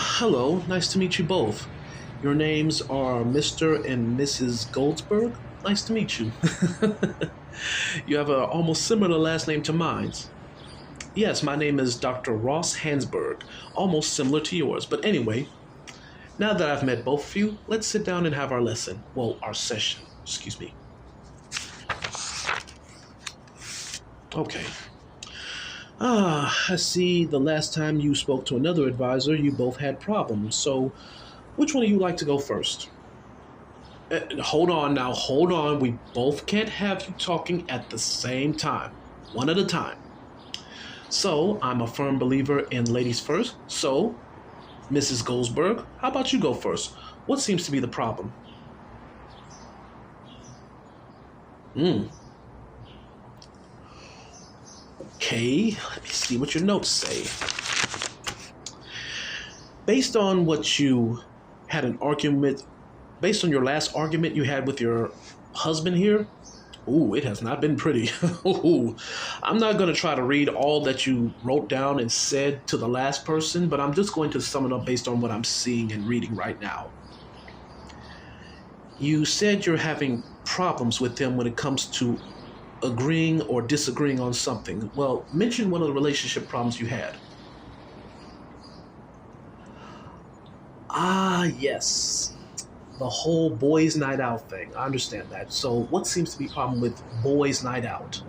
Hello, nice to meet you both. Your names are Mr. and Mrs. Goldsburg. Nice to meet you. You have a almost similar last name to mine. Yes, my name is Dr. Ross Hansburg, almost similar to yours. But anyway, now that I've met both of you, let's sit down and have our lesson. Well, our session, excuse me. Okay. I see the last time you spoke to another advisor, you both had problems. So, which one of you like to go first? Hold on now, hold on. We both can't have you talking at the same time, one at a time. So, I'm a firm believer in ladies first. So, Mrs. Goldsburg, how about you go first? What seems to be the problem? Okay, let me see what your notes say. Based on what you had an argument, based on your last argument you had with your husband here, ooh, it has not been pretty. Ooh, I'm not going to try to read all that you wrote down and said to the last person, but I'm just going to sum it up based on what I'm seeing and reading right now. You said you're having problems with him when it comes to agreeing or disagreeing on something. Well, mention one of the relationship problems you had. Yes. The whole boys' night out thing. I understand that. So what seems to be a problem with boys' night out?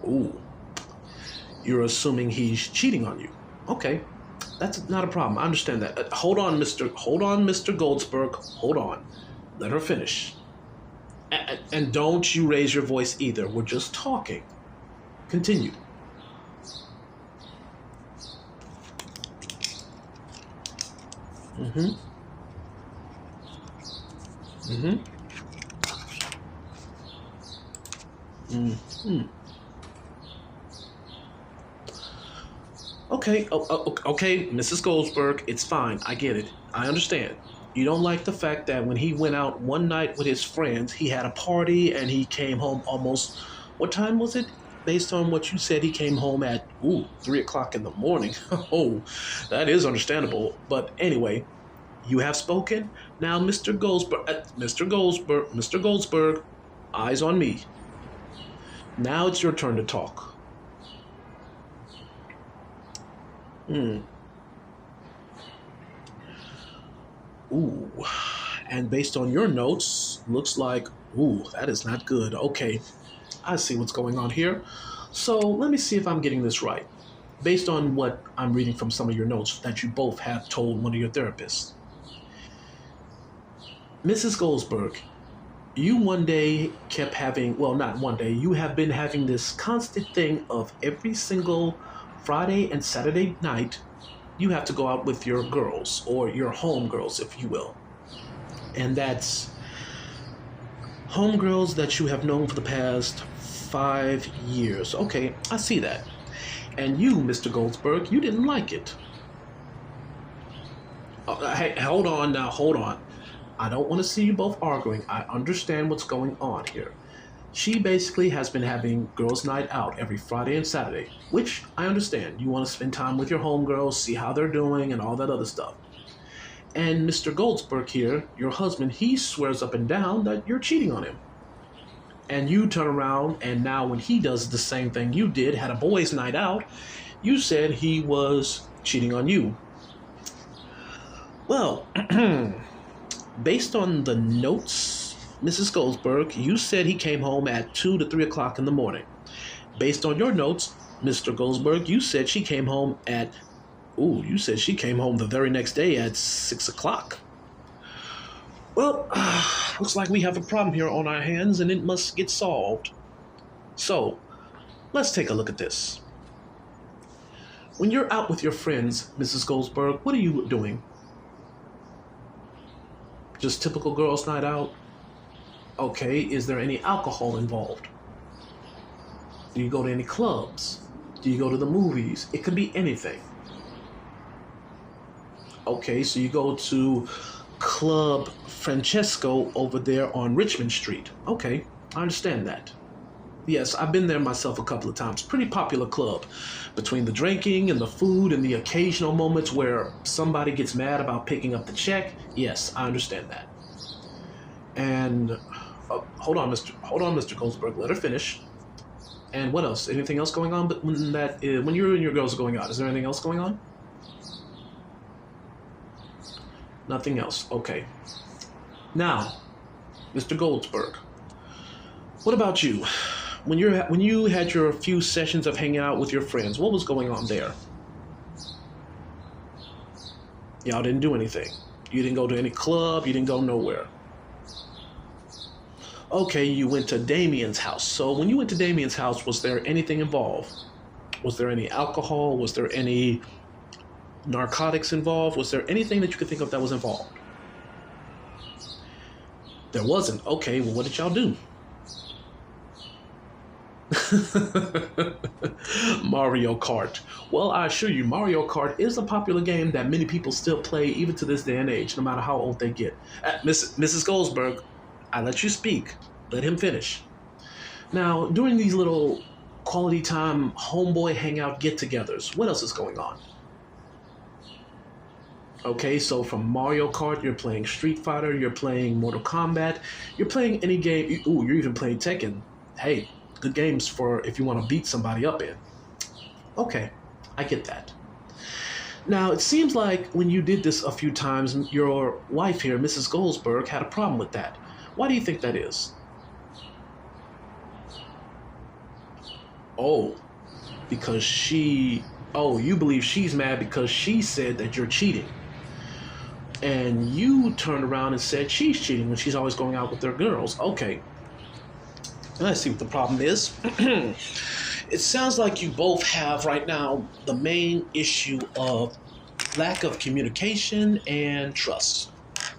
Ooh. You're assuming he's cheating on you. Okay. That's not a problem. I understand that. Hold on, Mr. Goldsberg. Hold on. Let her finish. And don't you raise your voice either. We're just talking. Continue. Mm-hmm. Mm-hmm. Mm-hmm. Okay, okay, Mrs. Goldsberg, it's fine. I get it. I understand. You don't like the fact that when he went out one night with his friends, he had a party and he came home almost, what time was it? Based on what you said, he came home at, 3 o'clock in the morning. Oh, that is understandable. But anyway, you have spoken. Now, Mr. Goldsberg, eyes on me. Now it's your turn to talk. Ooh, and based on your notes, looks like, that is not good. Okay, I see what's going on here. So let me see if I'm getting this right. Based on what I'm reading from some of your notes that you both have told one of your therapists. Mrs. Goldsberg, you one day kept having, well, not one day, you have been having this constant thing of every single Friday and Saturday night, you have to go out with your girls, or your home girls, if you will. And that's home girls that you have known for the past 5 years. Okay, I see that. And you, Mr. Goldsberg, you didn't like it. Hey, hold on now, hold on. I don't want to see you both arguing. I understand what's going on here. She basically has been having girls' night out every Friday and Saturday, which I understand. You want to spend time with your homegirls, see how they're doing, and all that other stuff. And Mr. Goldsberg here, your husband, he swears up and down that you're cheating on him. And you turn around, and now when he does the same thing you did, had a boys' night out, you said he was cheating on you. Well, based on the notes, Mrs. Goldsberg, you said he came home at 2 to 3 o'clock in the morning. Based on your notes, Mr. Goldsberg, you said she came home at, you said she came home the very next day at 6 o'clock. Well, looks like we have a problem here on our hands and it must get solved. So, let's take a look at this. When you're out with your friends, Mrs. Goldsberg, what are you doing? Just typical girls' night out? Okay, is there any alcohol involved? Do you go to any clubs? Do you go to the movies? It could be anything. Okay, so you go to Club Francesco over there on Richmond Street. Okay, I understand that. Yes, I've been there myself a couple of times. Pretty popular club. Between the drinking and the food and the occasional moments where somebody gets mad about picking up the check, yes, I understand that. And hold on, Mr. Goldsburg. Let her finish. And what else? Anything else going on? But when you and your girls are going out, is there anything else going on? Nothing else. Okay. Now, Mr. Goldsburg, what about you? When you had your few sessions of hanging out with your friends, what was going on there? Y'all didn't do anything. You didn't go to any club. You didn't go nowhere. Okay, you went to Damien's house. So when you went to Damien's house, was there anything involved? Was there any alcohol? Was there any narcotics involved? Was there anything that you could think of that was involved? There wasn't. Okay, well, what did y'all do? Mario Kart. Well, I assure you, Mario Kart is a popular game that many people still play even to this day and age, no matter how old they get. Mrs. Goldsburg, I let you speak. Let him finish. Now, during these little quality time homeboy hangout get-togethers, what else is going on? Okay, so from Mario Kart, you're playing Street Fighter, you're playing Mortal Kombat, you're playing any game. Ooh, you're even playing Tekken. Hey, good games for if you want to beat somebody up in. Okay, I get that. Now, it seems like when you did this a few times, your wife here, Mrs. Goldsburg, had a problem with that. Why do you think that is? Oh, you believe she's mad because she said that you're cheating. And you turned around and said she's cheating when she's always going out with their girls. Okay. Let's see what the problem is. It sounds like you both have right now the main issue of lack of communication and trust.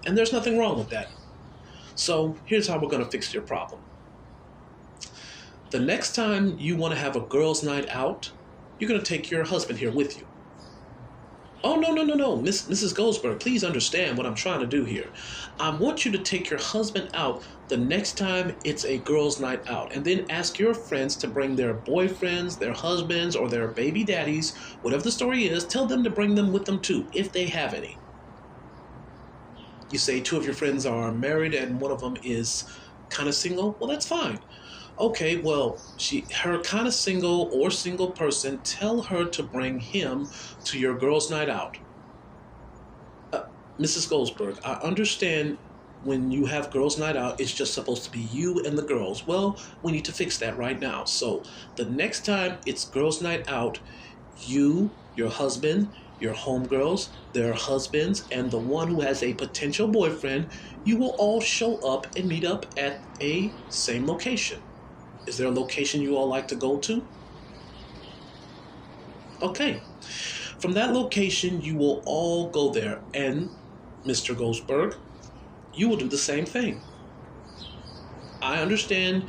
And there's nothing wrong with that. So here's how we're going to fix your problem. The next time you want to have a girls' night out, you're going to take your husband here with you. Oh, no. Mrs. Goldsburg, please understand what I'm trying to do here. I want you to take your husband out the next time it's a girls' night out, and then ask your friends to bring their boyfriends, their husbands, or their baby daddies, whatever the story is, tell them to bring them with them too, if they have any. You say two of your friends are married and one of them is kind of single? Well, that's fine. Okay, well, her kind of single or single person, tell her to bring him to your girls' night out. Mrs. Goldsburg, I understand when you have girls' night out, it's just supposed to be you and the girls. Well, we need to fix that right now. So the next time it's girls' night out, you, your husband, your homegirls, their husbands, and the one who has a potential boyfriend, you will all show up and meet up at a same location. Is there a location you all like to go to? Okay. From that location, you will all go there. And, Mr. Goldsburg, you will do the same thing. I understand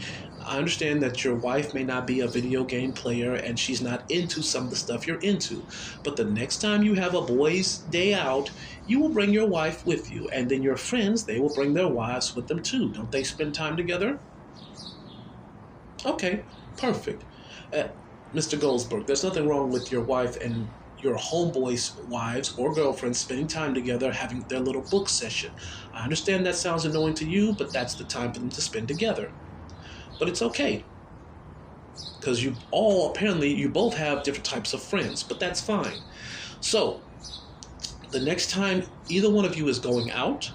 that your wife may not be a video game player and she's not into some of the stuff you're into. But the next time you have a boys' day out, you will bring your wife with you. And then your friends, they will bring their wives with them too. Don't they spend time together? Okay, perfect. Mr. Goldsburg, there's nothing wrong with your wife and your homeboys' wives or girlfriends spending time together, having their little book session. I understand that sounds annoying to you, but that's the time for them to spend together. But it's okay. Because you both have different types of friends, but that's fine. So, the next time either one of you is going out,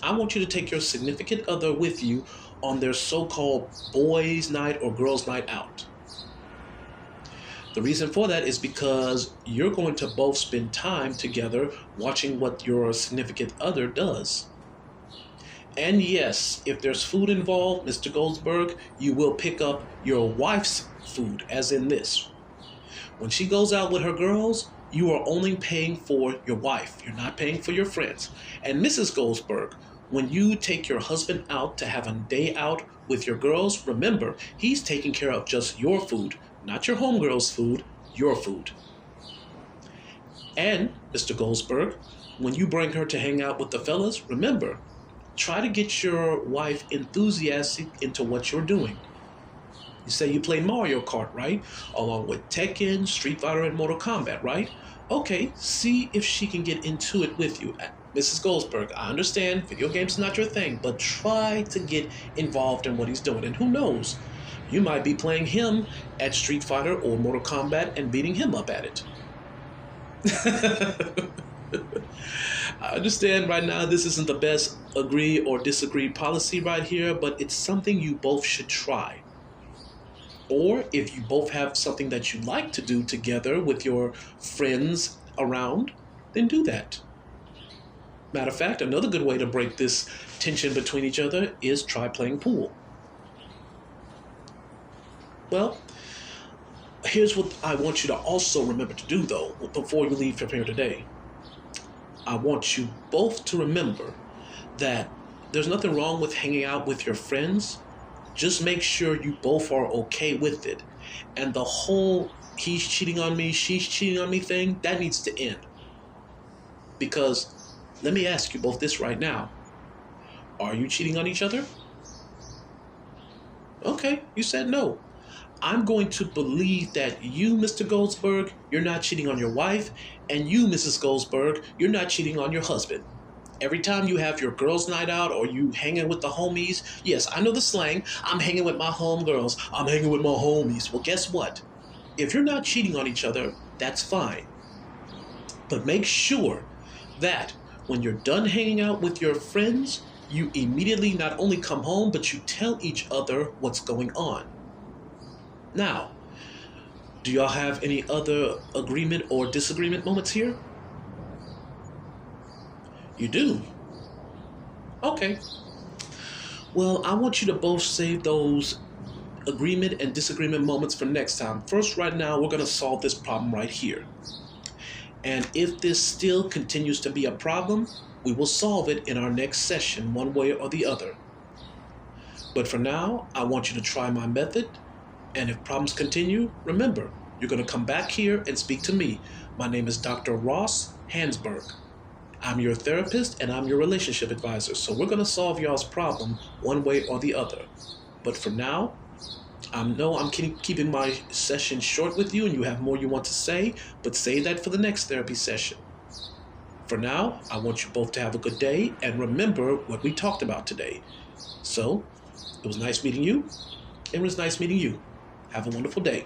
I want you to take your significant other with you on their so-called boys' night or girls' night out. The reason for that is because you're going to both spend time together watching what your significant other does. And yes, if there's food involved, Mr. Goldsburg, you will pick up your wife's food, as in this. When she goes out with her girls, you are only paying for your wife. You're not paying for your friends. And Mrs. Goldsburg, when you take your husband out to have a day out with your girls, remember, he's taking care of just your food, not your homegirl's food, your food. And, Mr. Goldsburg, when you bring her to hang out with the fellas, remember, try to get your wife enthusiastic into what you're doing. You say you play Mario Kart, right? Along with Tekken, Street Fighter, and Mortal Kombat, right? Okay, see if she can get into it with you. Mrs. Goldsburg, I understand video games are not your thing, but try to get involved in what he's doing. And who knows, you might be playing him at Street Fighter or Mortal Kombat and beating him up at it. I understand right now this isn't the best agree or disagree policy right here, but it's something you both should try. Or if you both have something that you like to do together with your friends around, then do that. Matter of fact, another good way to break this tension between each other is try playing pool. Well, here's what I want you to also remember to do, though, before you leave from here today. I want you both to remember that there's nothing wrong with hanging out with your friends. Just make sure you both are okay with it. And the whole he's cheating on me, she's cheating on me thing, that needs to end. Because let me ask you both this right now. Are you cheating on each other? Okay, you said no. I'm going to believe that you, Mr. Goldsburg, you're not cheating on your wife, and you, Mrs. Goldsburg, you're not cheating on your husband. Every time you have your girls' night out or you hanging with the homies, yes, I know the slang, I'm hanging with my homegirls, I'm hanging with my homies. Well, guess what? If you're not cheating on each other, that's fine. But make sure that when you're done hanging out with your friends, you immediately not only come home, but you tell each other what's going on. Now, do y'all have any other agreement or disagreement moments here? You do? Okay. Well, I want you to both save those agreement and disagreement moments for next time. First, right now, we're going to solve this problem right here. And if this still continues to be a problem, we will solve it in our next session, one way or the other. But for now, I want you to try my method. And if problems continue, remember, you're going to come back here and speak to me. My name is Dr. Ross Hansburg. I'm your therapist and I'm your relationship advisor. So we're going to solve y'all's problem one way or the other. But for now, I know I'm keeping my session short with you and you have more you want to say, but say that for the next therapy session. For now, I want you both to have a good day and remember what we talked about today. So, it was nice meeting you. It was nice meeting you. Have a wonderful day.